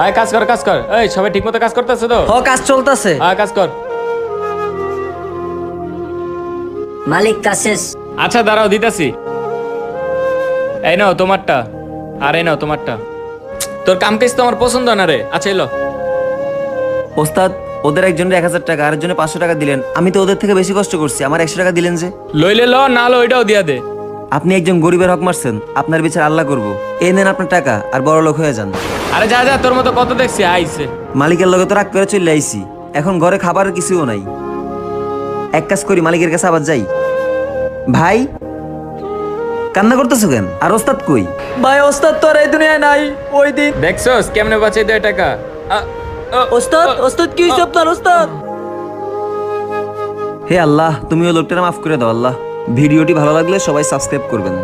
আয় কাজ কর কাজ কর। এই সবাই ঠিক মতো কাজ করতেছে তো? হ, কাজ চলতেছে। আয় কাজ কর। মালিক কাজ শেষ। আচ্ছা দাঁড়াও দিতাছি। এই নাও তোমারটা, আর এই নাও তোমারটা। তোর কাম কাজ তো আমার পছন্দ না রে। আচ্ছা এলো। ওস্তাদ, ওদের একজনের 1000 টাকা, আরেকজনের 500 টাকা দিলেন। আমি তো ওদের থেকে বেশি কষ্ট করছি, আমার 100 টাকা দিলেন যে। লইলে ল, না লো ওইটাও দিয়া দে। আপনি একজন গরিবের হক মারছেন, আপনার বিচার আল্লাহ করবো। এই নেন আপনার টাকা, আর বড় লোক হয়ে যান। আরে যা যা, তোর মতো কত দেখছি আইছে। মালিকের লগে তো রাগ করে চলে আইছি, এখন ঘরে খাবারের কিছুও নাই। এক কাজ করি, মালিকের কাছে আবার যাই। ভাই, কান্না করতেছো কেন? আর ওস্তাদ কই? ভাই ওস্তাদ তো আর এই দুনিয়ায় নাই। ওই দিন দেখছস কেমনে বাঁচাই দেয় টাকা। ওস্তাদ, ওস্তাদ কি হইছে আপনার ওস্তাদ? হে আল্লাহ, তুমি ওই লোকটার মাফ করে দাও আল্লাহ। ভিডিওটি ভালো লাগলে সবাই সাবস্ক্রাইব করবেন।